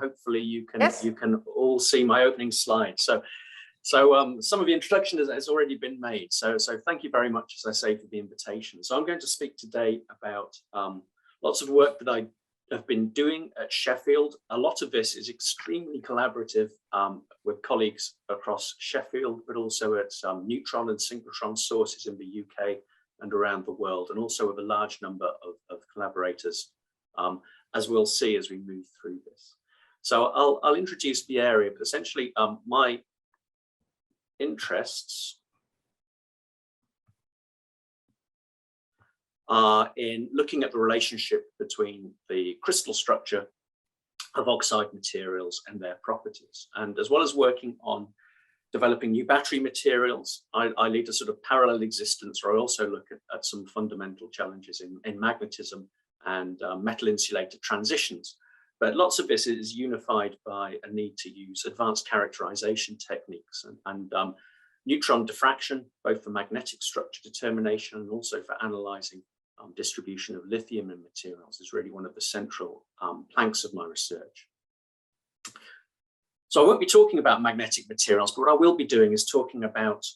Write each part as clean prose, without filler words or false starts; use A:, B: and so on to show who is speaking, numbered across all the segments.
A: hopefully you can
B: Yes.
A: you can all see my opening slide. So some of the introduction has already been made. So thank you very much, as I say, for the invitation. So I'm going to speak today about lots of work that I have been doing at Sheffield. A lot of this is extremely collaborative with colleagues across Sheffield, but also at neutron and synchrotron sources in the UK and around the world, and also with a large number of collaborators, as we'll see as we move through this. So I'll introduce the area, but essentially my interests are in looking at the relationship between the crystal structure of oxide materials and their properties. And as well as working on developing new battery materials, I lead a sort of parallel existence where I also look at some fundamental challenges in magnetism and metal insulated transitions. But lots of this is unified by a need to use advanced characterization techniques and neutron diffraction, both for magnetic structure determination and also for analyzing distribution of lithium in materials, is really one of the central planks of my research. So I won't be talking about magnetic materials, but what I will be doing is talking about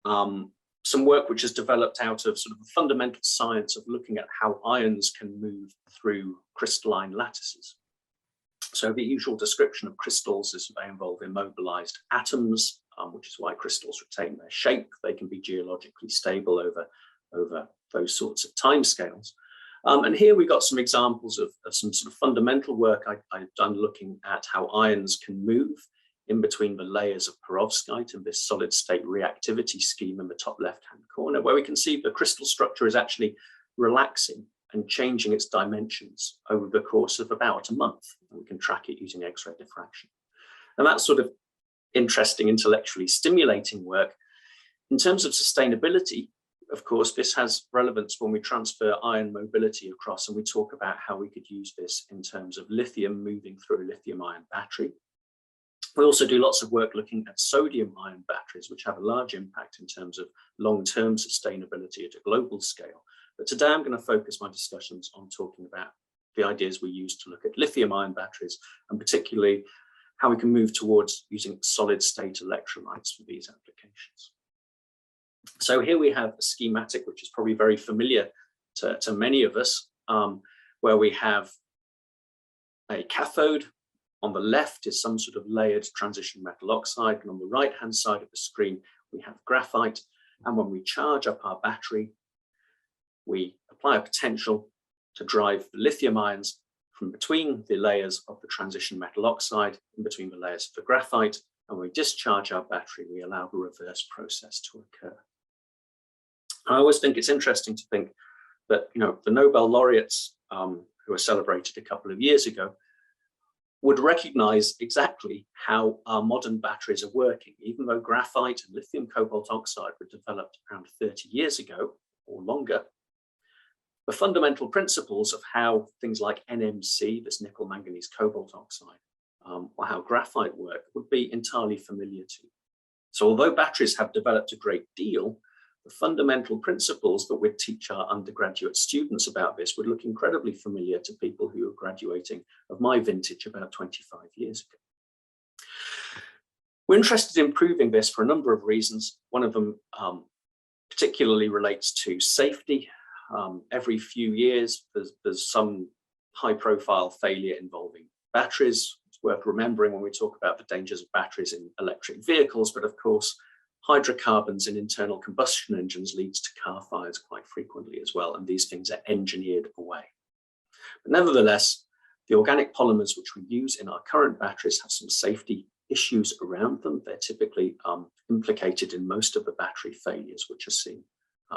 A: some work which has developed out of sort of the fundamental science of looking at how ions can move through crystalline lattices. So the usual description of crystals is they involve immobilized atoms, which is why crystals retain their shape. They can be geologically stable over those sorts of timescales. And here we got some examples of some sort of fundamental work I've done looking at how ions can move in between the layers of perovskite and this solid state reactivity scheme in the top left-hand corner, where we can see the crystal structure is actually relaxing and changing its dimensions over the course of about a month. And we can track it using X-ray diffraction. And that's sort of interesting, intellectually stimulating work. In terms of sustainability, of course, this has relevance when we transfer ion mobility across, and we talk about how we could use this in terms of lithium moving through a lithium-ion battery. We also do lots of work looking at sodium-ion batteries, which have a large impact in terms of long-term sustainability at a global scale. But today I'm going to focus my discussions on talking about the ideas we use to look at lithium-ion batteries, and particularly how we can move towards using solid-state electrolytes for these applications. So here we have a schematic which is probably very familiar to many of us, where we have a cathode. On the left is some sort of layered transition metal oxide, and on the right-hand side of the screen we have graphite. And when we charge up our battery, we apply a potential to drive the lithium ions from between the layers of the transition metal oxide, in between the layers of the graphite, and when we discharge our battery, we allow the reverse process to occur. I always think it's interesting to think that, you know, the Nobel laureates who were celebrated a couple of years ago would recognize exactly how our modern batteries are working, even though graphite and lithium cobalt oxide were developed around 30 years ago or longer. The fundamental principles of how things like NMC, this nickel manganese cobalt oxide, or how graphite work would be entirely familiar to. So although batteries have developed a great deal, the fundamental principles that we'd teach our undergraduate students about this would look incredibly familiar to people who are graduating of my vintage about 25 years ago. We're interested in proving this for a number of reasons. One of them particularly relates to safety. Every few years, there's some high-profile failure involving batteries. It's worth remembering when we talk about the dangers of batteries in electric vehicles, but of course, hydrocarbons in internal combustion engines leads to car fires quite frequently as well, and these things are engineered away. But nevertheless, the organic polymers which we use in our current batteries have some safety issues around them. They're typically implicated in most of the battery failures which are seen,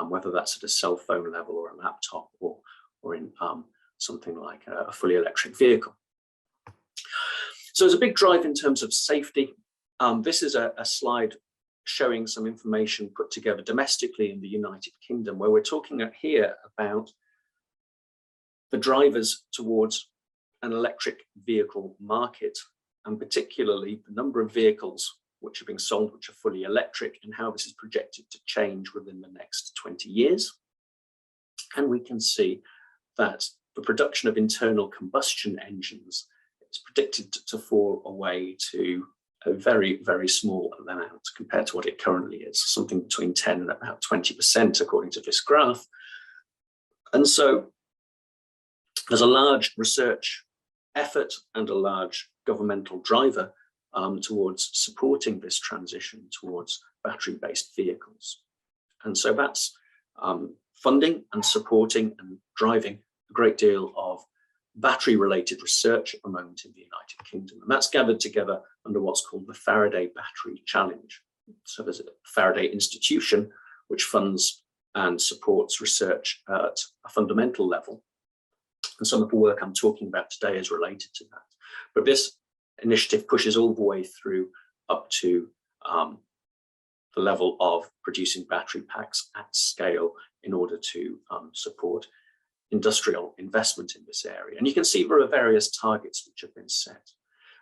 A: whether that's at a cell phone level or a laptop or in something like a fully electric vehicle. So there's a big drive in terms of safety. This is a slide showing some information put together domestically in the United Kingdom, where we're talking here about the drivers towards an electric vehicle market, and particularly the number of vehicles which are being sold which are fully electric, and how this is projected to change within the next 20 years. And we can see that the production of internal combustion engines is predicted to fall away to a very, very small amount compared to what it currently is, something between 10 and about 20% according to this graph. And so there's a large research effort and a large governmental driver towards supporting this transition towards battery-based vehicles. And so that's funding and supporting and driving a great deal of battery-related research at the moment in the United Kingdom. And that's gathered together under what's called the Faraday Battery Challenge. So there's a Faraday institution which funds and supports research at a fundamental level. And some of the work I'm talking about today is related to that. But this initiative pushes all the way through up to the level of producing battery packs at scale in order to support industrial investment in this area. And you can see there are various targets which have been set.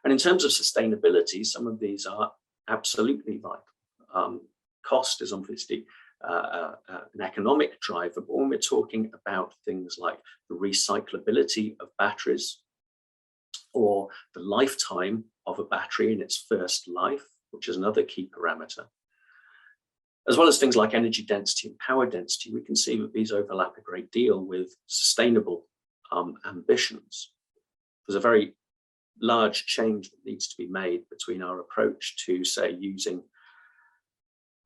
A: And in terms of sustainability, some of these are absolutely vital. Cost is obviously an economic driver, but when we're talking about things like the recyclability of batteries or the lifetime of a battery in its first life, which is another key parameter, as well as things like energy density and power density, we can see that these overlap a great deal with sustainable ambitions. There's a very large change that needs to be made between our approach to, say, using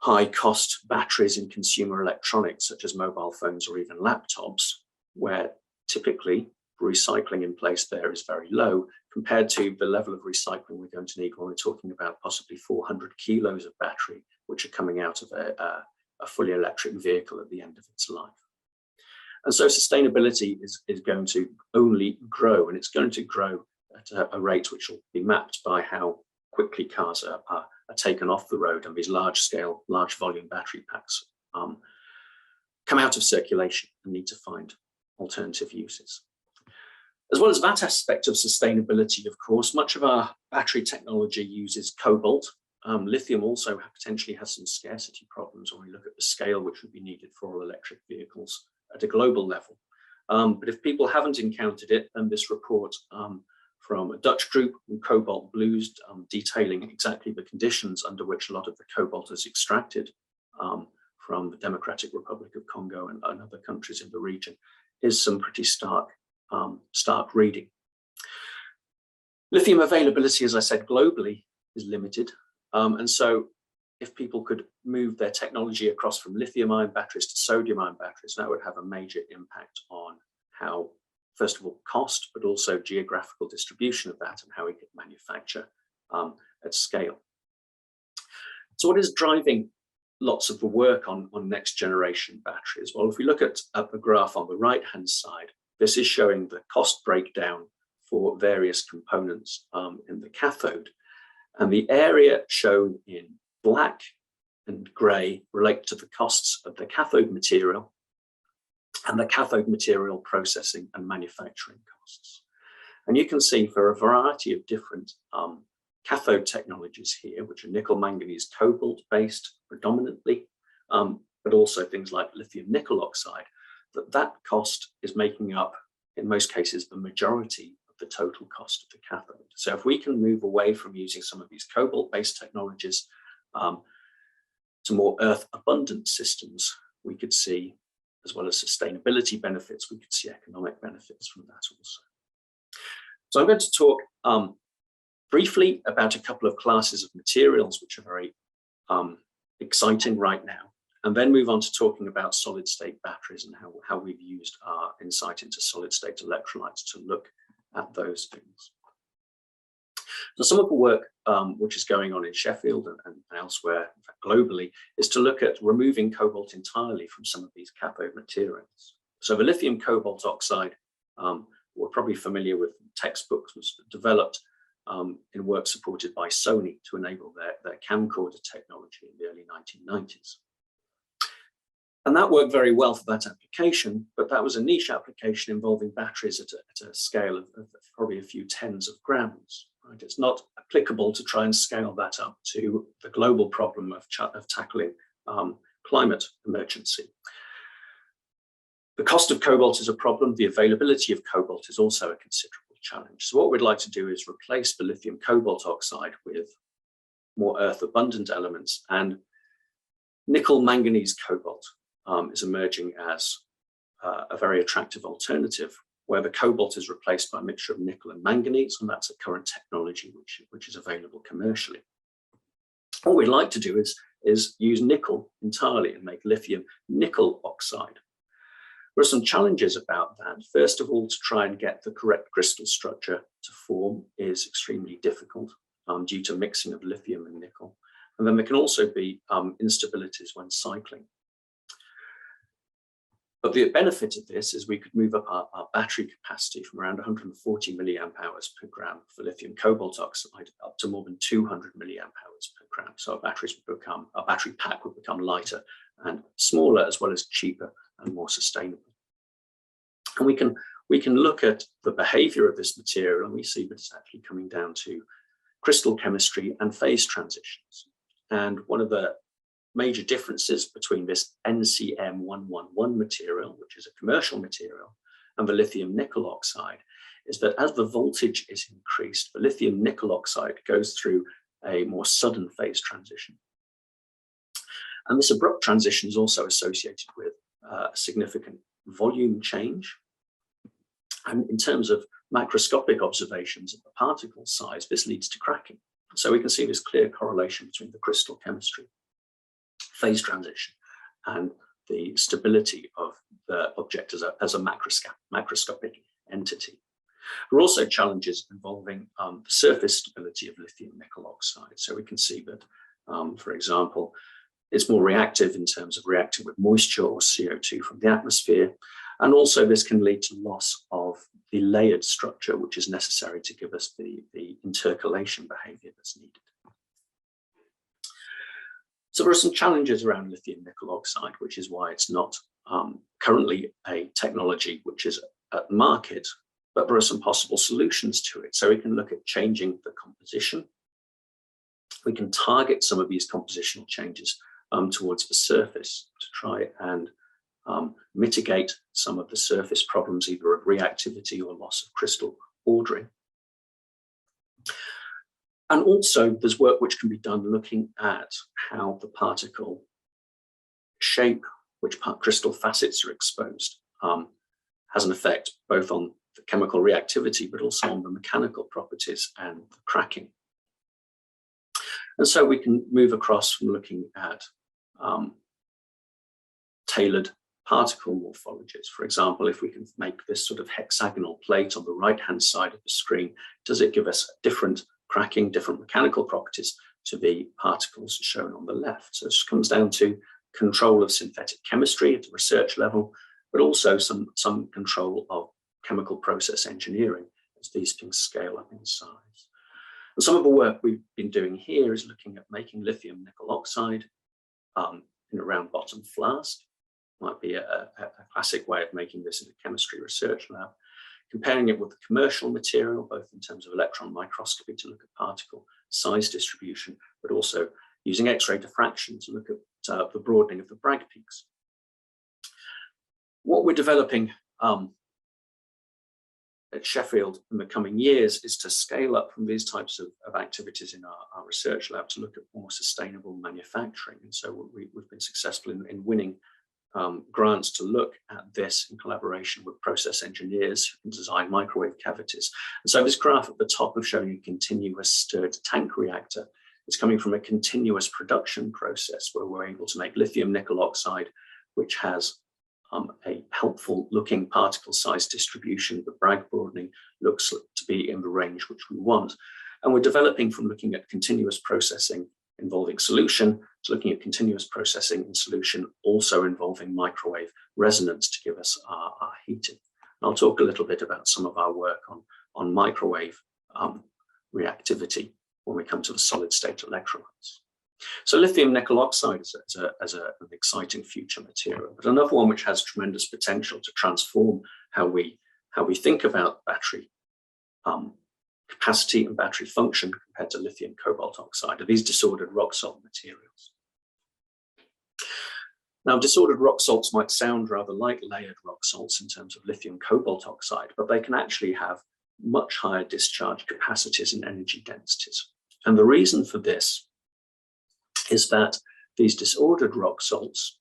A: high-cost batteries in consumer electronics, such as mobile phones or even laptops, where typically recycling in place there is very low, compared to the level of recycling we're going to need when we're talking about possibly 400 kilos of battery, which are coming out of a fully electric vehicle at the end of its life. And so sustainability is going to only grow, and it's going to grow at a rate which will be mapped by how quickly cars are taken off the road and these large-scale, large-volume battery packs come out of circulation and need to find alternative uses. As well as that aspect of sustainability, of course, much of our battery technology uses cobalt. Lithium also potentially has some scarcity problems when we look at the scale which would be needed for all electric vehicles at a global level. But if people haven't encountered it, then this report from a Dutch group, Cobalt Blues, detailing exactly the conditions under which a lot of the cobalt is extracted from the Democratic Republic of Congo and other countries in the region, is some pretty stark reading. Lithium availability, as I said, globally is limited. And so if people could move their technology across from lithium-ion batteries to sodium-ion batteries, that would have a major impact on how, first of all, cost, but also geographical distribution of that and how we could manufacture at scale. So what is driving lots of the work on next generation batteries? Well, if we look at the graph on the right-hand side, this is showing the cost breakdown for various components in the cathode. And the area shown in black and grey relate to the costs of the cathode material and the cathode material processing and manufacturing costs. And you can see for a variety of different cathode technologies here, which are nickel, manganese, cobalt based predominantly, but also things like lithium nickel oxide, that cost is making up, in most cases, the majority of the total cost of the cathode. So if we can move away from using some of these cobalt-based technologies to more earth-abundant systems, we could see, as well as sustainability benefits, we could see economic benefits from that also. So I'm going to talk briefly about a couple of classes of materials which are very exciting right now, and then move on to talking about solid-state batteries and how we've used our insight into solid-state electrolytes to look at those things. So some of the work which is going on in Sheffield and elsewhere globally is to look at removing cobalt entirely from some of these cathode materials. So the lithium cobalt oxide, we're probably familiar with textbooks, was developed in work supported by Sony to enable their camcorder technology in the early 1990s. And that worked very well for that application, but that was a niche application involving batteries at a scale of probably a few tens of grams. Right? It's not applicable to try and scale that up to the global problem of tackling climate emergency. The cost of cobalt is a problem. The availability of cobalt is also a considerable challenge. So what we'd like to do is replace the lithium cobalt oxide with more earth abundant elements, and nickel manganese cobalt is emerging as a very attractive alternative, where the cobalt is replaced by a mixture of nickel and manganese, and that's a current technology which is available commercially. What we'd like to do is use nickel entirely and make lithium nickel oxide. There are some challenges about that. First of all, to try and get the correct crystal structure to form is extremely difficult due to mixing of lithium and nickel. And then there can also be instabilities when cycling. But the benefit of this is we could move up our battery capacity from around 140 milliamp hours per gram for lithium cobalt oxide up to more than 200 milliamp hours per gram. So our battery pack would become lighter and smaller, as well as cheaper and more sustainable. And we can look at the behavior of this material, and we see that it's actually coming down to crystal chemistry and phase transitions. And one of the major differences between this NCM111 material, which is a commercial material, and the lithium nickel oxide is that as the voltage is increased, the lithium nickel oxide goes through a more sudden phase transition. And this abrupt transition is also associated with a significant volume change. And in terms of macroscopic observations of the particle size, this leads to cracking. So we can see this clear correlation between the crystal chemistry, phase transition, and the stability of the object as a macroscopic entity. There are also challenges involving the surface stability of lithium nickel oxide. So we can see that, for example, it's more reactive in terms of reacting with moisture or CO2 from the atmosphere. And also this can lead to loss of the layered structure, which is necessary to give us the intercalation behavior that's needed. So there are some challenges around lithium nickel oxide, which is why it's not currently a technology which is at market, but there are some possible solutions to it. So we can look at changing the composition. We can target some of these compositional changes towards the surface to try and mitigate some of the surface problems, either of reactivity or loss of crystal ordering. And also there's work which can be done looking at how the particle shape, which crystal facets are exposed, has an effect both on the chemical reactivity, but also on the mechanical properties and the cracking. And so we can move across from looking at tailored particle morphologies. For example, if we can make this sort of hexagonal plate on the right-hand side of the screen, does it give us different cracking, different mechanical properties to the particles shown on the left? So this comes down to control of synthetic chemistry at the research level, but also some control of chemical process engineering as these things scale up in size. And some of the work we've been doing here is looking at making lithium nickel oxide in a round bottom flask. Might be a classic way of making this in a chemistry research lab, comparing it with the commercial material, both in terms of electron microscopy to look at particle size distribution, but also using X-ray diffraction to look at the broadening of the Bragg peaks. What we're developing at Sheffield in the coming years is to scale up from these types of activities in our research lab to look at more sustainable manufacturing. And so we've been successful in winning grants to look at this in collaboration with process engineers who can design microwave cavities. And so this graph at the top of showing a continuous stirred tank reactor is coming from a continuous production process where we're able to make lithium nickel oxide, which has a helpful looking particle size distribution. The Bragg broadening looks to be in the range which we want. And we're developing from looking at continuous processing involving solution to looking at continuous processing in solution also involving microwave resonance to give us our heating. And I'll talk a little bit about some of our work on microwave reactivity when we come to the solid state electrolytes. So lithium nickel oxide is an exciting future material, but another one which has tremendous potential to transform how we think about battery capacity and battery function compared to lithium cobalt oxide are these disordered rock salt materials. Now, disordered rock salts might sound rather like layered rock salts in terms of lithium cobalt oxide, but they can actually have much higher discharge capacities and energy densities. And the reason for this is that these disordered rock salts,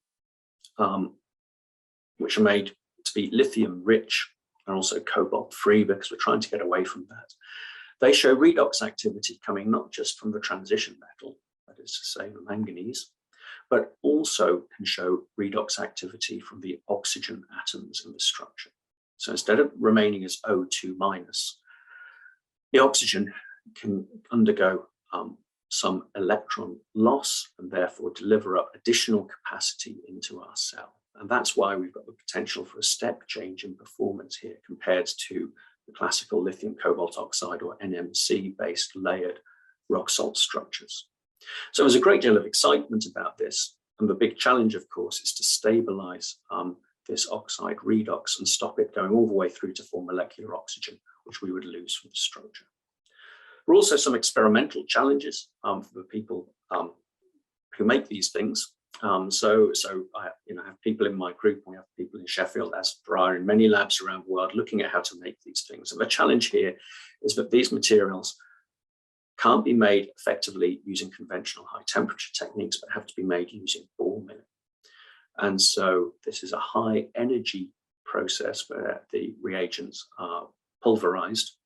A: which are made to be lithium rich and also cobalt free, because we're trying to get away from that, they show redox activity coming not just from the transition metal, that is to say the manganese, but also can show redox activity from the oxygen atoms in the structure. So instead of remaining as O2 minus, the oxygen can undergo some electron loss and therefore deliver up additional capacity into our cell. And that's why we've got the potential for a step change in performance here compared to the classical lithium cobalt oxide or NMC based layered rock salt structures. So there's a great deal of excitement about this. And the big challenge, of course, is to stabilize this oxide redox and stop it going all the way through to form molecular oxygen, which we would lose from the structure. There are also some experimental challenges for the people who make these things. So I have people in my group, we have people in Sheffield, as there are in many labs around the world, looking at how to make these things. And the challenge here is that these materials can't be made effectively using conventional high temperature techniques, but have to be made using ball milling. And so this is a high energy process where the reagents are pulverized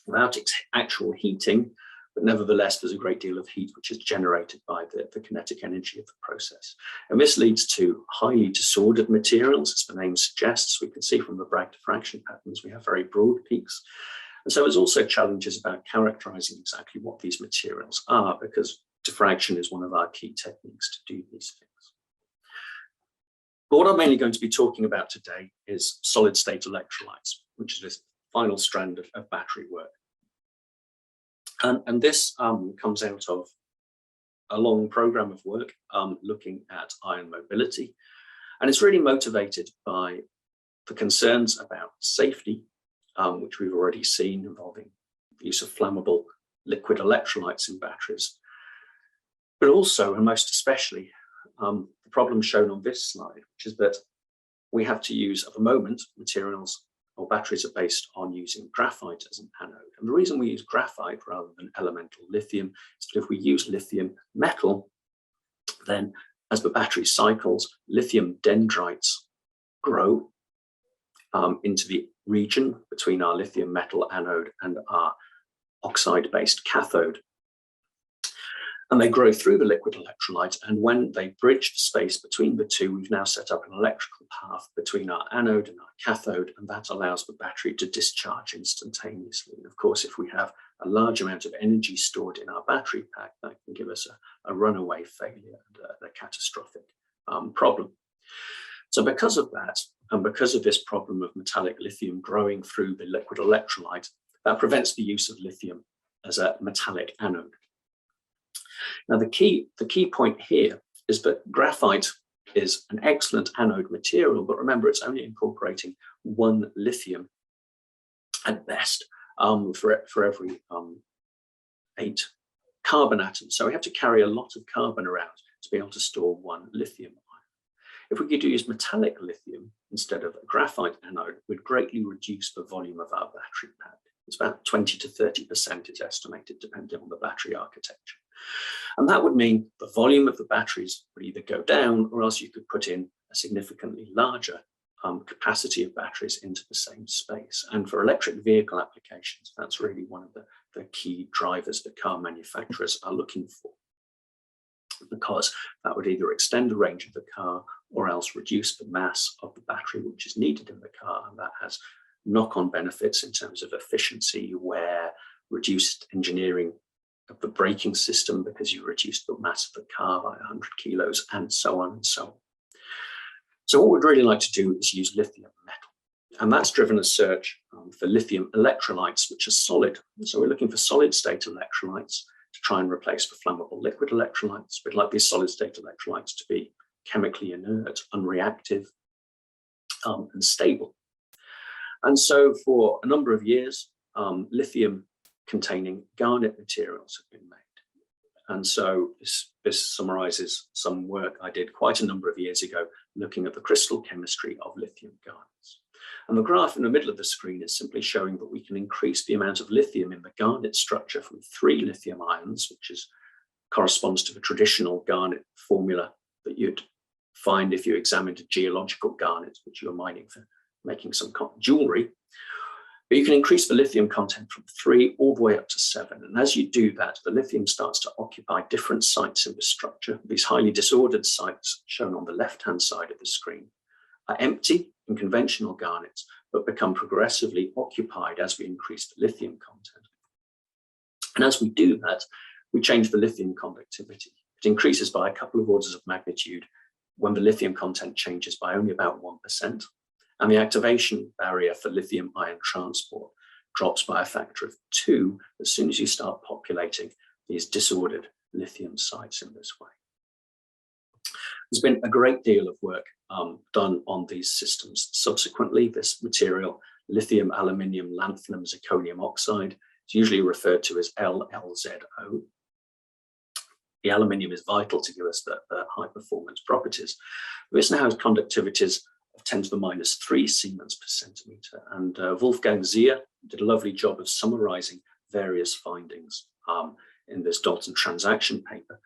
A: without actual heating, but nevertheless, there's a great deal of heat which is generated by the kinetic energy of the process. And this leads to highly disordered materials, as the name suggests. We can see from the Bragg diffraction patterns, we have very broad peaks. And so there's also challenges about characterizing exactly what these materials are, because diffraction is one of our key techniques to do these things. But what I'm mainly going to be talking about today is solid state electrolytes, which is this final strand of battery work. And this comes out of a long program of work looking at ion mobility. And it's really motivated by the concerns about safety, which we've already seen involving the use of flammable liquid electrolytes in batteries, but also, and most especially, the problem shown on this slide, which is that we have to use, at the moment, materials or batteries are based on using graphite as an anode. And the reason we use graphite rather than elemental lithium is that if we use lithium metal, then as the battery cycles, lithium dendrites grow into the region between our lithium metal anode and our oxide-based cathode. And they grow through the liquid electrolyte. And when they bridge the space between the two, we've now set up an electrical path between our anode and our cathode, and that allows the battery to discharge instantaneously. And of course, if we have a large amount of energy stored in our battery pack, that can give us a runaway failure and a catastrophic problem. So because of that, and because of this problem of metallic lithium growing through the liquid electrolyte, that prevents the use of lithium as a metallic anode. Now, the key point here is that graphite is an excellent anode material, but remember, it's only incorporating one lithium at best for every 8 carbon atoms. So we have to carry a lot of carbon around to be able to store one lithium ion. If we could use metallic lithium instead of a graphite anode, we'd greatly reduce the volume of our battery pack. It's about 20 to 30% is estimated, depending on the battery architecture. And that would mean the volume of the batteries would either go down, or else you could put in a significantly larger capacity of batteries into the same space. And for electric vehicle applications, that's really one of the key drivers that car manufacturers are looking for, because that would either extend the range of the car or else reduce the mass of the battery which is needed in the car. And that has knock-on benefits in terms of efficiency, wear, reduced engineering of the braking system because you reduce the mass of the car by 100 kilos, and so on and so on. So what we'd really like to do is use lithium metal. And that's driven a search for lithium electrolytes, which are solid. So we're looking for solid state electrolytes to try and replace the flammable liquid electrolytes. We'd like these solid state electrolytes to be chemically inert, unreactive, and stable. And so for a number of years, lithium containing garnet materials have been made. And so this summarizes some work I did quite a number of years ago looking at the crystal chemistry of lithium garnets. And the graph in the middle of the screen is simply showing that we can increase the amount of lithium in the garnet structure from 3 lithium ions, which corresponds to the traditional garnet formula that you'd find if you examined a geological garnet, which you're mining for making some jewelry. But you can increase the lithium content from 3 all the way up to 7. And as you do that, the lithium starts to occupy different sites in the structure. These highly disordered sites, shown on the left-hand side of the screen, are empty in conventional garnets, but become progressively occupied as we increase the lithium content. And as we do that, we change the lithium conductivity. It increases by a couple of orders of magnitude when the lithium content changes by only about 1%. And the activation barrier for lithium ion transport drops by a factor of 2 as soon as you start populating these disordered lithium sites in this way. There's been a great deal of work done on these systems. Subsequently, this material, lithium aluminium lanthanum zirconium oxide, is usually referred to as LLZO. The aluminium is vital to give us the high performance properties. This now has conductivities of 10 to the minus 3 Siemens per centimeter. And Wolfgang Zier did a lovely job of summarizing various findings in this Dalton transaction paper.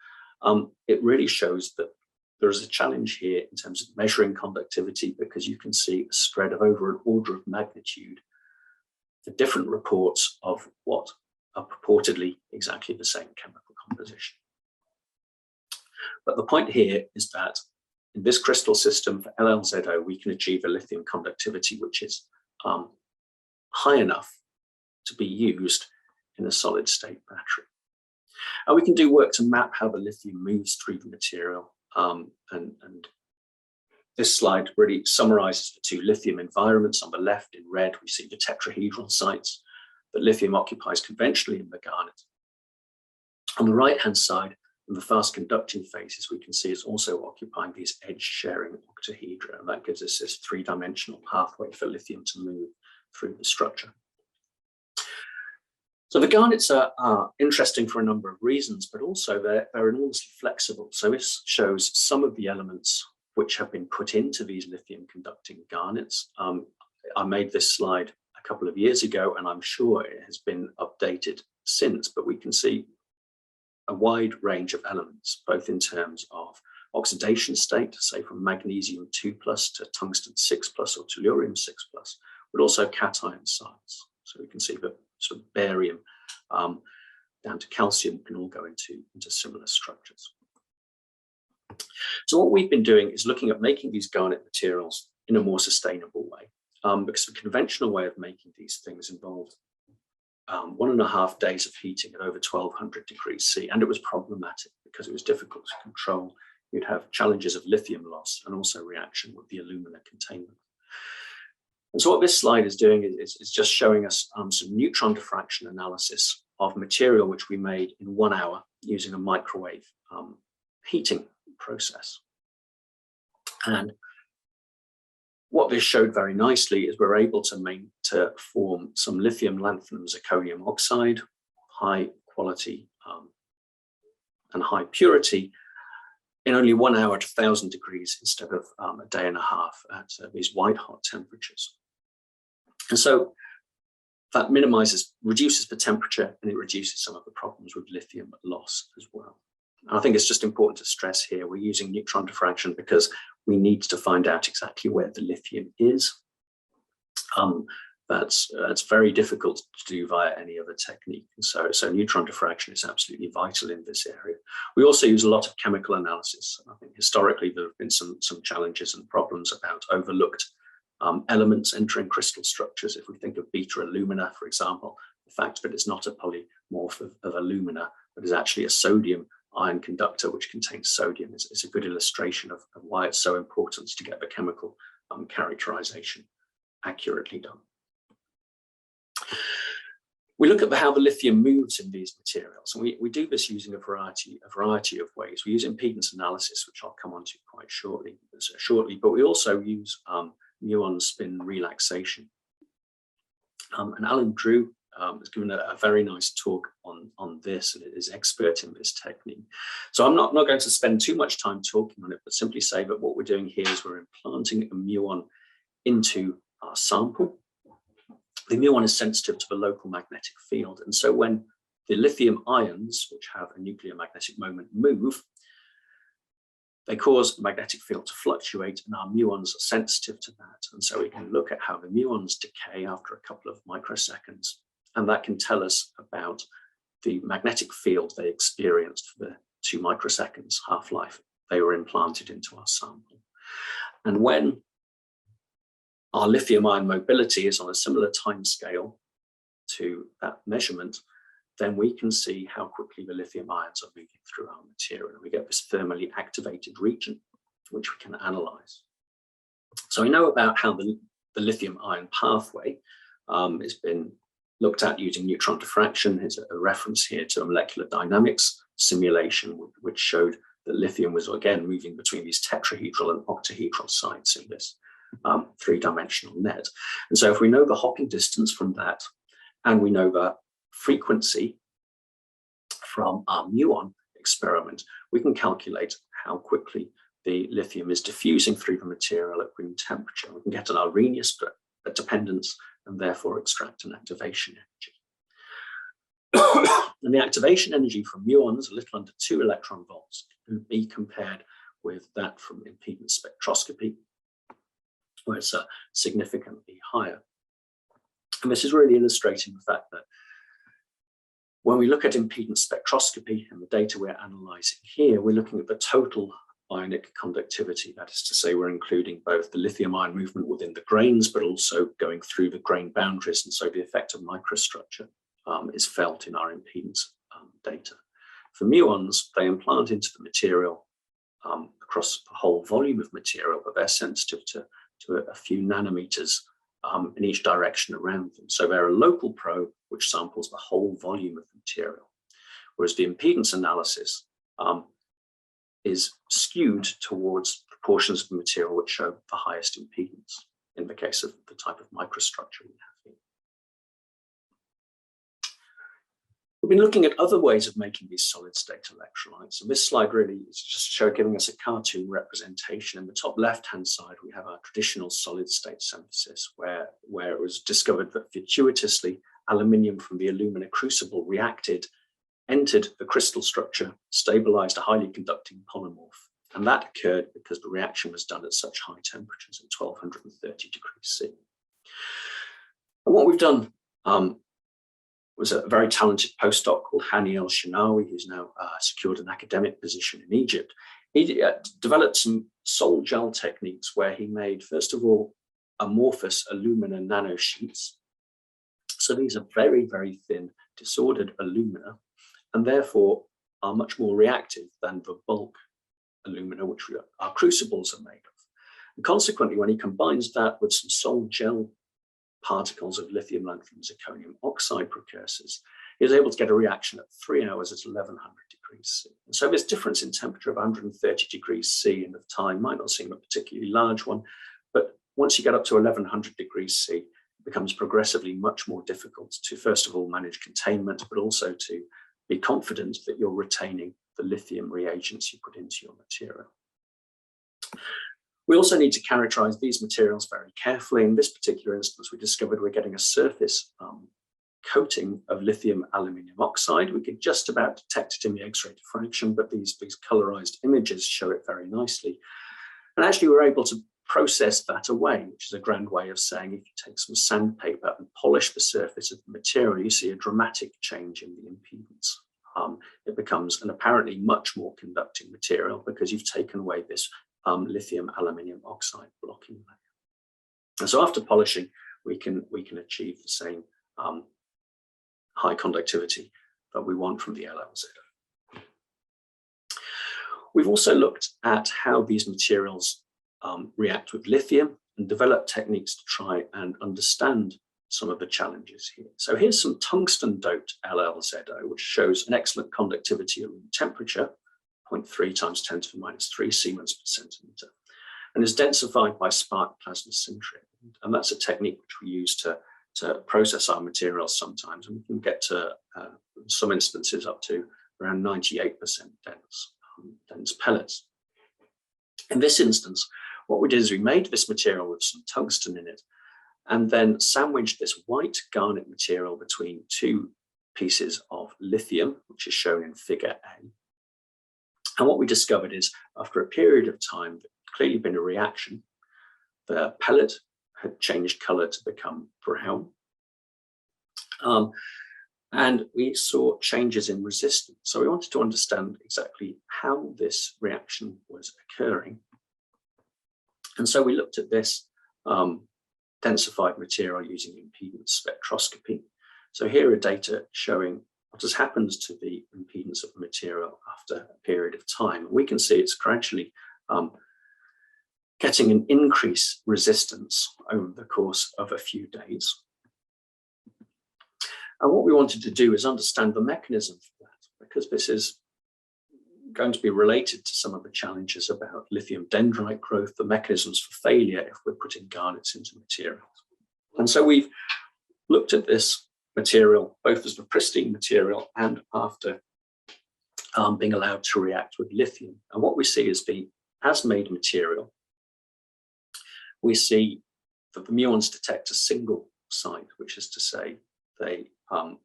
A: It really shows that there is a challenge here in terms of measuring conductivity, because you can see a spread of over an order of magnitude for different reports of what are purportedly exactly the same chemical composition. But the point here is that in this crystal system for LLZO, we can achieve a lithium conductivity which is high enough to be used in a solid state battery. And we can do work to map how the lithium moves through the material. And this slide really summarizes the 2 lithium environments. On the left in red, we see the tetrahedral sites that lithium occupies conventionally in the garnet. On the right-hand side, in the fast conducting phases, we can see it's also occupying these edge-sharing octahedra, and that gives us this 3-dimensional pathway for lithium to move through the structure. So the garnets are interesting for a number of reasons, but also they're enormously flexible. So this shows some of the elements which have been put into these lithium conducting garnets. I made this slide a couple of years ago, and I'm sure it has been updated since, but we can see a wide range of elements, both in terms of oxidation state, say from magnesium 2+ to tungsten 6+ or tellurium 6+, but also cation sites. So we can see that sort of barium down to calcium can all go into similar structures. So what we've been doing is looking at making these garnet materials in a more sustainable way, because the conventional way of making these things involved 1.5 days of heating at over 1200 degrees C, and it was problematic because it was difficult to control. You'd have challenges of lithium loss and also reaction with the alumina containment. And so what this slide is doing is just showing us some neutron diffraction analysis of material which we made in 1 hour using a microwave heating process. And what this showed very nicely is we're able to form some lithium lanthanum zirconium oxide, high quality and high purity, in only 1 hour at 1000 degrees instead of a day and a half at these white hot temperatures. And so that reduces the temperature, and it reduces some of the problems with lithium loss as well. And I think it's just important to stress here, we're using neutron diffraction because we need to find out exactly where the lithium is. That's very difficult to do via any other technique. And so neutron diffraction is absolutely vital in this area. We also use a lot of chemical analysis. I think historically there have been some challenges and problems about overlooked elements entering crystal structures. If we think of beta alumina, for example, the fact that it's not a polymorph of alumina, but is actually a sodium ion conductor which contains sodium is a good illustration of why it's so important to get the chemical characterization accurately done. We look at how the lithium moves in these materials, and we do this using a variety of ways. We use impedance analysis, which I'll come on to quite shortly, but we also use muon spin relaxation. And Alan Drew has given a very nice talk on this, and is expert in this technique. So I'm not going to spend too much time talking on it, but simply say that what we're doing here is we're implanting a muon into our sample. The muon is sensitive to the local magnetic field, and so when the lithium ions, which have a nuclear magnetic moment, move, they cause the magnetic field to fluctuate, and our muons are sensitive to that. And so we can look at how the muons decay after a couple of microseconds, and that can tell us about the magnetic field they experienced for the 2 microseconds half-life they were implanted into our sample. And when our lithium ion mobility is on a similar time scale to that measurement, then we can see how quickly the lithium ions are moving through our material. We get this thermally activated region, which we can analyze. So we know about how the lithium ion pathway has been looked at using neutron diffraction. Here's a reference here to a molecular dynamics simulation, which showed that lithium was again moving between these tetrahedral and octahedral sites in this 3-dimensional net. And so if we know the hopping distance from that, and we know the frequency from our muon experiment, we can calculate how quickly the lithium is diffusing through the material at room temperature. We can get an Arrhenius dependence and therefore extract an activation energy. And the activation energy from muons, a little under 2 electron volts, can be compared with that from impedance spectroscopy, where it's significantly higher. And this is really illustrating the fact that when we look at impedance spectroscopy and the data we're analyzing here, we're looking at the total ionic conductivity. That is to say, we're including both the lithium ion movement within the grains, but also going through the grain boundaries. And so the effect of microstructure is felt in our impedance data. For muons, they implant into the material across the whole volume of material, but they're sensitive to a few nanometers in each direction around them. So they're a local probe which samples the whole volume of the material, whereas the impedance analysis is skewed towards proportions of the material which show the highest impedance in the case of the type of microstructure we have here. We've been looking at other ways of making these solid-state electrolytes, and this slide really is just giving us a cartoon representation. In the top left-hand side, we have our traditional solid-state synthesis, where it was discovered that fortuitously, aluminium from the alumina crucible entered the crystal structure, stabilized a highly conducting polymorph. And that occurred because the reaction was done at such high temperatures, at 1230 degrees C. And what we've done was a very talented postdoc called Hani El-Shinawi, who's now secured an academic position in Egypt. He developed some sol gel techniques where he made, first of all, amorphous alumina nanosheets. So these are very, very thin, disordered alumina, and therefore are much more reactive than the bulk alumina, which our crucibles are made of. And consequently, when he combines that with some sol gel particles of lithium, lanthanum, zirconium oxide precursors, he was able to get a reaction at 3 hours at 1100 degrees C. And so this difference in temperature of 130 degrees C in the time might not seem a particularly large one, but once you get up to 1100 degrees C, it becomes progressively much more difficult to, first of all, manage containment, but also to be confident that you're retaining the lithium reagents you put into your material. We also need to characterize these materials very carefully. In this particular instance, we discovered we're getting a surface coating of lithium aluminium oxide. We could just about detect it in the X-ray diffraction, but these colorized images show it very nicely. And actually, we're able to process that away, which is a grand way of saying if you take some sandpaper and polish the surface of the material, you see a dramatic change in the impedance. It becomes an apparently much more conducting material because you've taken away this lithium aluminium oxide blocking layer. And so after polishing, we can achieve the same high conductivity that we want from the LLZO. We've also looked at how these materials react with lithium and develop techniques to try and understand some of the challenges here. So here's some tungsten doped LLZO, which shows an excellent conductivity at room temperature, 0.3 times 10 to the minus 3 Siemens per centimeter, and is densified by spark plasma sintering. And that's a technique which we use to process our materials sometimes, and we can get to some instances up to around 98% dense pellets. In this instance, what we did is we made this material with some tungsten in it, and then sandwiched this white garnet material between two pieces of lithium, which is shown in figure A. And what we discovered is, after a period of time, there'd clearly been a reaction. The pellet had changed color to become brown. And we saw changes in resistance. So we wanted to understand exactly how this reaction was occurring. And so we looked at this densified material using impedance spectroscopy. So here are data showing what has happened to the impedance of the material after a period of time. We can see it's gradually getting an increased resistance over the course of a few days. And what we wanted to do is understand the mechanism for that, because this is going to be related to some of the challenges about lithium dendrite growth, the mechanisms for failure if we're putting garnets into materials. And so we've looked at this material, both as the pristine material and after being allowed to react with lithium. And what we see is the as-made material. We see that the muons detect a single site, which is to say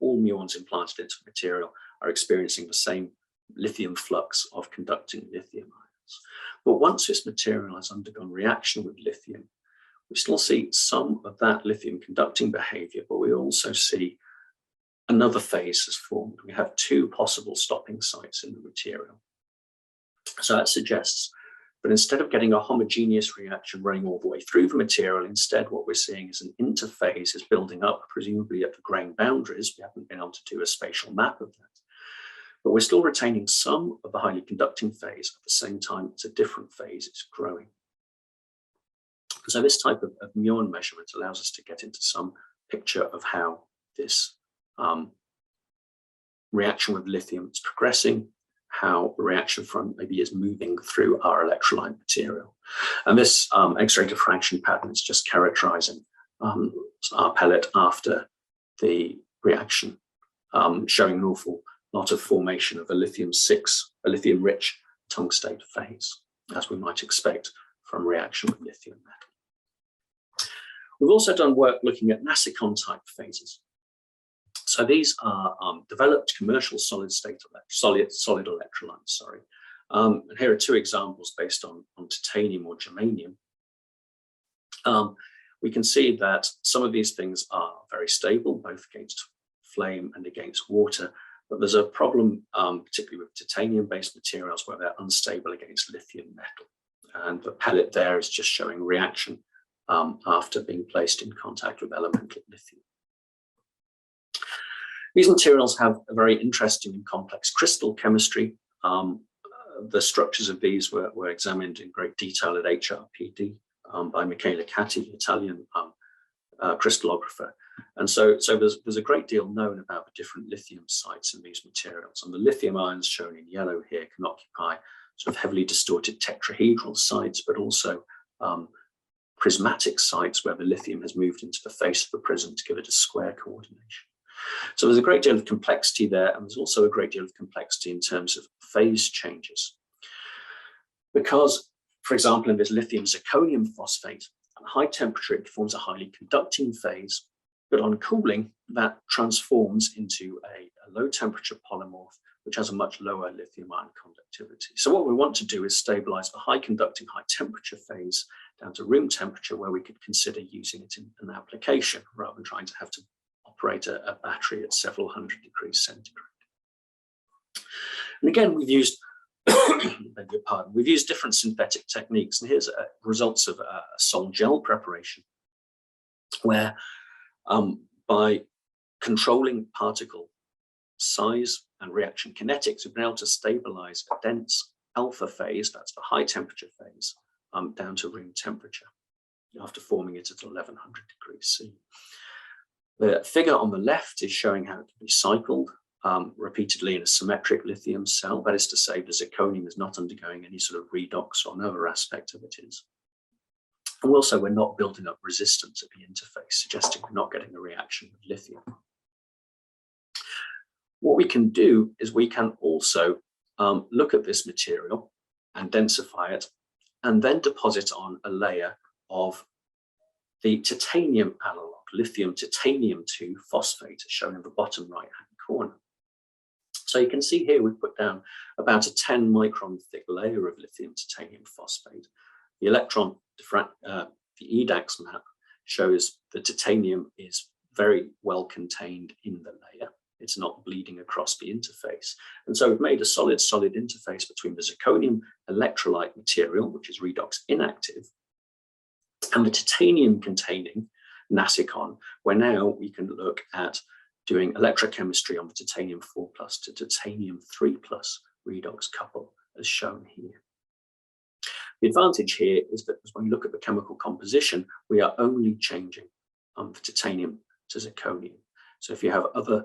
A: all muons implanted into the material are experiencing the same lithium flux of conducting lithium ions. But once this material has undergone reaction with lithium, we still see some of that lithium conducting behavior, but we also see another phase has formed. We have two possible stopping sites in the material. So that suggests that instead of getting a homogeneous reaction running all the way through the material, instead what we're seeing is an interphase is building up, presumably at the grain boundaries. We haven't been able to do a spatial map of that. But we're still retaining some of the highly conducting phase at the same time as a different phase is growing. So this type of muon measurement allows us to get into some picture of how this reaction with lithium is progressing, how the reaction front maybe is moving through our electrolyte material. And this X-ray diffraction pattern is just characterizing our pellet after the reaction, showing an awful lot of formation of a lithium-rich tungstate phase, as we might expect from reaction with lithium metal. We've also done work looking at Nasicon type phases. So these are developed commercial solid electrolytes, and here are two examples based on titanium or germanium. We can see that some of these things are very stable, both against flame and against water, but there's a problem, particularly with titanium-based materials, where they're unstable against lithium metal. And the pellet there is just showing reaction after being placed in contact with elemental lithium. These materials have a very interesting and complex crystal chemistry. The structures of these were examined in great detail at HRPD by Michele Catti, the Italian crystallographer. And so there's a great deal known about the different lithium sites in these materials. And the lithium ions shown in yellow here can occupy sort of heavily distorted tetrahedral sites, but also prismatic sites where the lithium has moved into the face of the prism to give it a square coordination. So there's a great deal of complexity there, and there's also a great deal of complexity in terms of phase changes. Because, for example, in this lithium zirconium phosphate, at high temperature it forms a highly conducting phase, but on cooling that transforms into a low temperature polymorph, which has a much lower lithium ion conductivity. So what we want to do is stabilize the high conducting, high temperature phase down to room temperature, where we could consider using it in an application rather than trying to have to operate a battery at several hundred degrees centigrade. And again, we've used, beg your pardon, we've used different synthetic techniques. And here's results of a sol gel preparation, where by controlling particle size and reaction kinetics, we've been able to stabilize a dense alpha phase, that's the high temperature phase, down to room temperature after forming it at 1100 degrees C. The figure on the left is showing how it can be cycled repeatedly in a symmetric lithium cell. That is to say, the zirconium is not undergoing any sort of redox or another aspect of it is. And also, we're not building up resistance at the interface, suggesting we're not getting a reaction with lithium. What we can do is we can also look at this material and densify it, and then deposit on a layer of the titanium analog, lithium titanium 2 phosphate, is shown in the bottom right-hand corner. So you can see here we've put down about a 10 micron thick layer of lithium titanium phosphate. The electron the EDAX map shows the titanium is very well contained in the layer. It's not bleeding across the interface. And so we've made a solid-solid interface between the zirconium electrolyte material, which is redox inactive, and the titanium containing Nasicon, where now we can look at doing electrochemistry on the titanium 4+ to titanium 3+ redox couple, as shown here. The advantage here is that when you look at the chemical composition, we are only changing the titanium to zirconium. So if you have other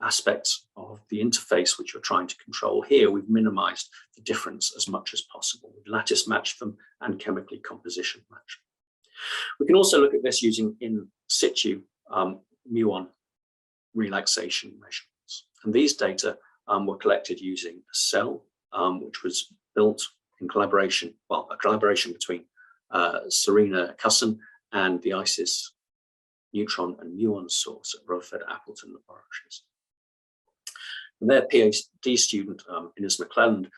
A: aspects of the interface which you're trying to control here, we've minimized the difference as much as possible. We've lattice matched them and chemically composition matched. We can also look at this using in situ muon relaxation measurements. And these data were collected using a cell which was built in collaboration, well, a collaboration between Serena Cussen and the ICIS neutron and muon source at Rutherford Appleton Laboratories. And their PhD student, Ines McClelland,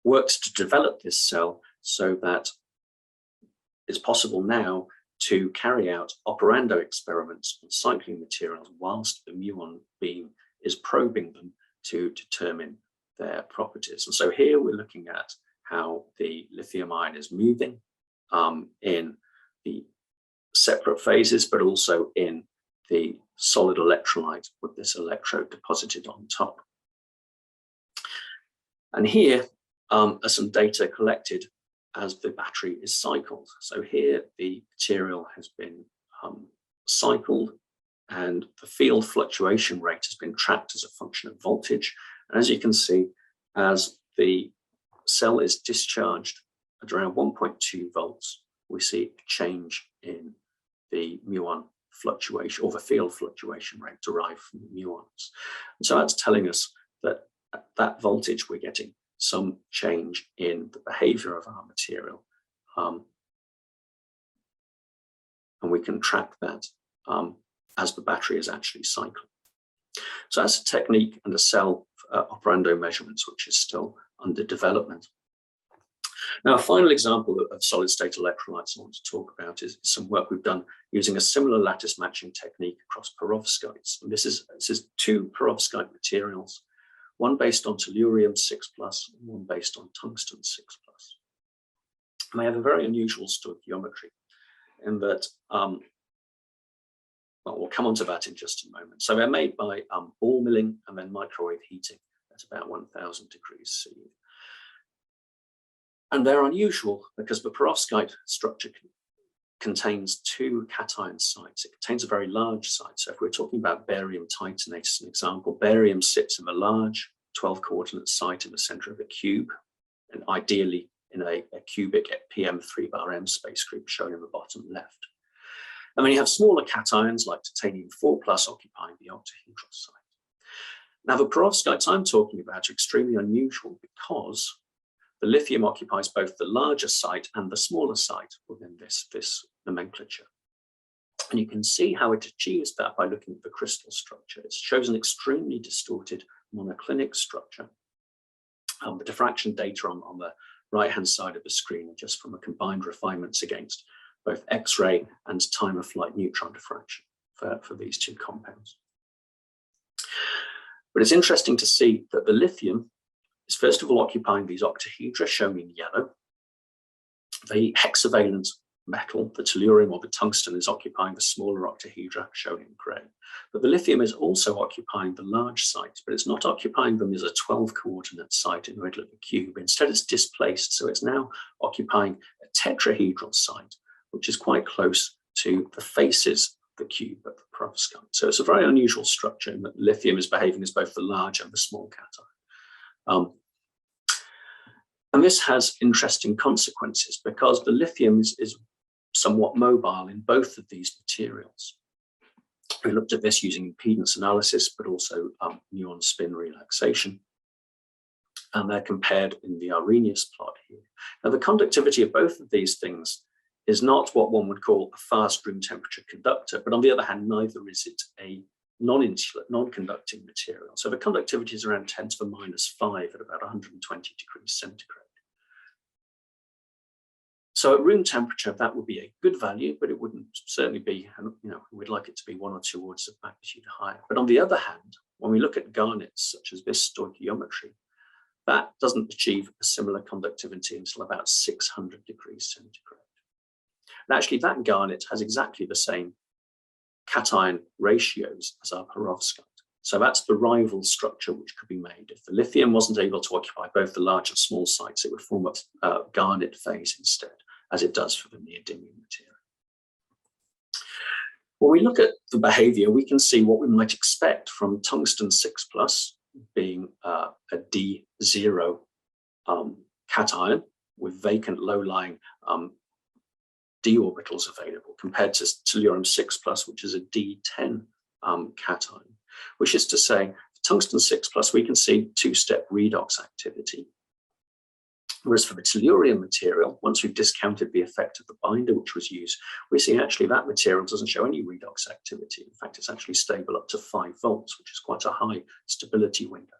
A: worked to develop this cell so that it's possible now to carry out operando experiments on cycling materials whilst the muon beam is probing them to determine their properties. And so here we're looking at how the lithium ion is moving in the separate phases, but also in the solid electrolyte with this electrode deposited on top. And here are some data collected as the battery is cycled. So here the material has been cycled and the field fluctuation rate has been tracked as a function of voltage. And as you can see, as the cell is discharged at around 1.2 volts, we see a change in the muon fluctuation or the field fluctuation rate derived from the muons. And so that's telling us that at that voltage, we're getting some change in the behavior of our material. And we can track that as the battery is actually cycling. So that's a technique and a cell operando measurements, which is still under development. Now, a final example of solid state electrolytes I want to talk about is some work we've done using a similar lattice matching technique across perovskites. And this is 2 perovskite materials, one based on tellurium 6+ and one based on tungsten 6+. And they have a very unusual stoichiometry in that, well, we'll come on to that in just a moment. So they're made by ball milling and then microwave heating at about 1000 degrees C. And they're unusual because the perovskite structure contains 2 cation sites. It contains a very large site. So if we're talking about barium titanate as an example, barium sits in a large 12-coordinate site in the center of a cube, and ideally in a cubic PM3' space group shown in the bottom left. And then you have smaller cations like titanium 4+ occupying the octahedral site. Now the perovskites I'm talking about are extremely unusual because the lithium occupies both the larger site and the smaller site within this nomenclature. And you can see how it achieves that by looking at the crystal structure. It shows an extremely distorted monoclinic structure. The diffraction data on the right-hand side of the screen are just from the combined refinements against both X-ray and time-of-flight neutron diffraction for these 2 compounds. But it's interesting to see that the lithium is first of all occupying these octahedra shown in yellow. The hexavalent metal, the tellurium or the tungsten, is occupying the smaller octahedra shown in gray. But the lithium is also occupying the large sites, but it's not occupying them as a 12-coordinate site in the middle of the cube. Instead, it's displaced, so it's now occupying a tetrahedral site, which is quite close to the faces of the cube at the perovskite. So it's a very unusual structure in that lithium is behaving as both the large and the small cation. And this has interesting consequences because the lithium is somewhat mobile in both of these materials. We looked at this using impedance analysis, but also muon spin relaxation. And they're compared in the Arrhenius plot here. Now, the conductivity of both of these things is not what one would call a fast room temperature conductor, but on the other hand, neither is it a non-conducting material. So the conductivity is around 10 to the minus 5 at about 120 degrees centigrade. So at room temperature, that would be a good value, but it wouldn't certainly be, we'd like it to be 1 or 2 orders of magnitude higher. But on the other hand, when we look at garnets, such as this stoichiometry, that doesn't achieve a similar conductivity until about 600 degrees centigrade. And actually, that garnet has exactly the same cation ratios as our perovskite. So that's the rival structure which could be made. If the lithium wasn't able to occupy both the large and small sites, it would form a garnet phase instead, as it does for the neodymium material. When we look at the behavior, we can see what we might expect from tungsten 6+ being a D0 cation with vacant low-lying d orbitals available, compared to tellurium 6+, which is a D10 cation, which is to say, for tungsten 6+, we can see 2-step redox activity. Whereas for the tellurium material, once we've discounted the effect of the binder which was used, we see actually that material doesn't show any redox activity. In fact, it's actually stable up to 5 volts, which is quite a high stability window.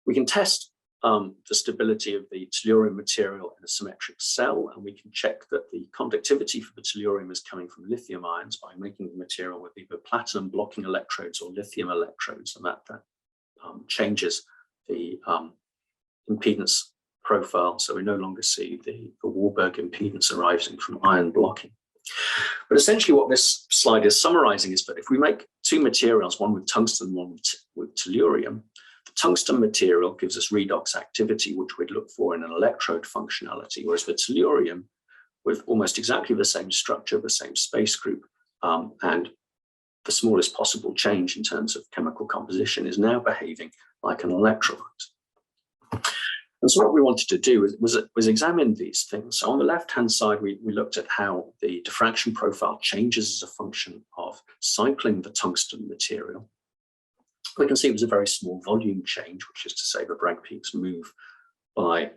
A: We can test the stability of the tellurium material in a symmetric cell, and we can check that the conductivity for the tellurium is coming from lithium ions by making the material with either platinum blocking electrodes or lithium electrodes, and that changes the impedance profile, so we no longer see the Warburg impedance arising from ion blocking. But essentially what this slide is summarizing is that if we make 2 materials, one with tungsten, one with tellurium, the tungsten material gives us redox activity, which we'd look for in an electrode functionality, whereas the tellurium, with almost exactly the same structure, the same space group, and the smallest possible change in terms of chemical composition, is now behaving like an electrolyte. And so what we wanted to do was examine these things. So on the left-hand side, we looked at how the diffraction profile changes as a function of cycling the tungsten material. We can see it was a very small volume change, which is to say the Bragg peaks move by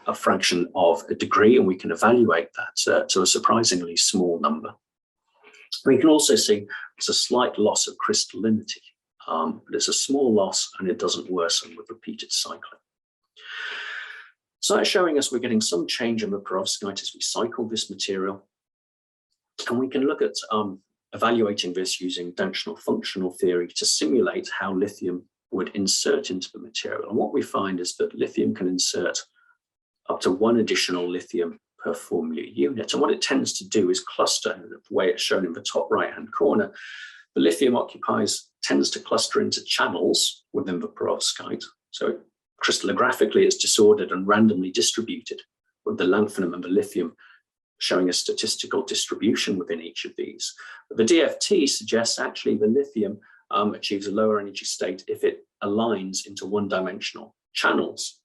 A: a fraction of a degree, and we can evaluate that to a surprisingly small number. We can also see there's a slight loss of crystallinity, but it's a small loss and it doesn't worsen with repeated cycling. So that's showing us we're getting some change in the perovskite as we cycle this material. And we can look at evaluating this using dimensional functional theory to simulate how lithium would insert into the material. And what we find is that lithium can insert up to 1 additional lithium per formula unit. And what it tends to do is cluster, in the way it's shown in the top right-hand corner. The lithium tends to cluster into channels within the perovskite. So crystallographically, it's disordered and randomly distributed, with the lanthanum and the lithium showing a statistical distribution within each of these. But the DFT suggests actually the lithium achieves a lower energy state if it aligns into 1-dimensional channels.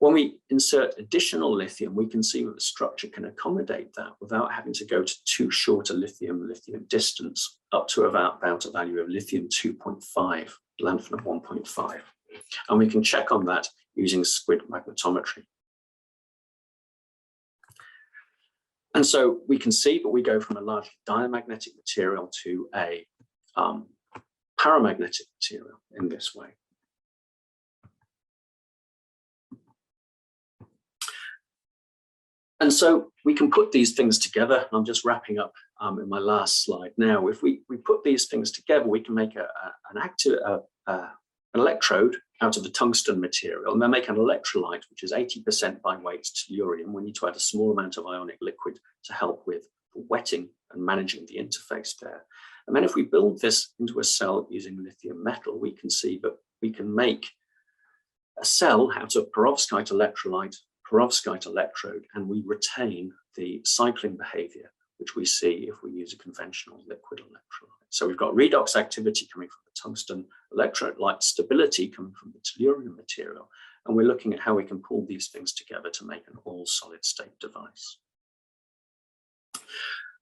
A: When we insert additional lithium, we can see that the structure can accommodate that without having to go to too short a lithium-lithium distance, up to about a value of lithium 2.5, lanthanum 1.5. And we can check on that using squid magnetometry. And so we can see that we go from a largely diamagnetic material to a paramagnetic material in this way. And so we can put these things together. I'm just wrapping up in my last slide now. If we put these things together, we can make an electrode out of the tungsten material, and then make an electrolyte, which is 80% by weight tellurium. We need to add a small amount of ionic liquid to help with the wetting and managing the interface there. And then if we build this into a cell using lithium metal, we can see that we can make a cell out of perovskite electrolyte, perovskite electrode, and we retain the cycling behavior, which we see if we use a conventional liquid electrolyte. So we've got redox activity coming from the tungsten, electrolyte stability coming from the tellurium material, and we're looking at how we can pull these things together to make an all-solid-state device.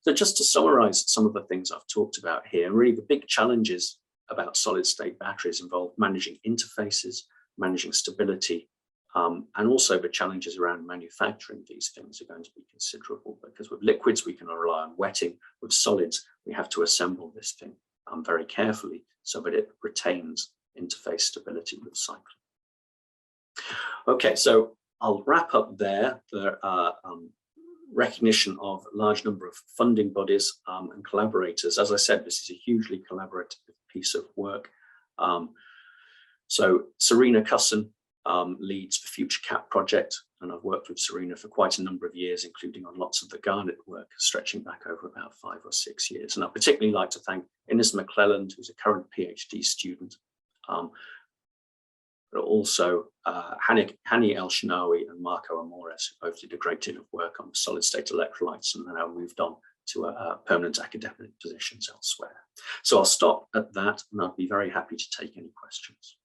A: So just to summarize some of the things I've talked about here, really the big challenges about solid-state batteries involve managing interfaces, managing stability, And also the challenges around manufacturing these things are going to be considerable, because with liquids, we can rely on wetting. With solids, we have to assemble this thing very carefully so that it retains interface stability with cycling. Okay, so I'll wrap up there. There are recognition of a large number of funding bodies and collaborators. As I said, this is a hugely collaborative piece of work. So Serena Cussen leads the Future Cap project, and I've worked with Serena for quite a number of years, including on lots of the Garnet work, stretching back over about 5 or 6 years. And I'd particularly like to thank Ines McClelland, who's a current PhD student, but also Hani El-Shinawi and Marco Amores, who both did a great deal of work on solid state electrolytes and now moved on to permanent academic positions elsewhere. So I'll stop at that, and I'll be very happy to take any questions.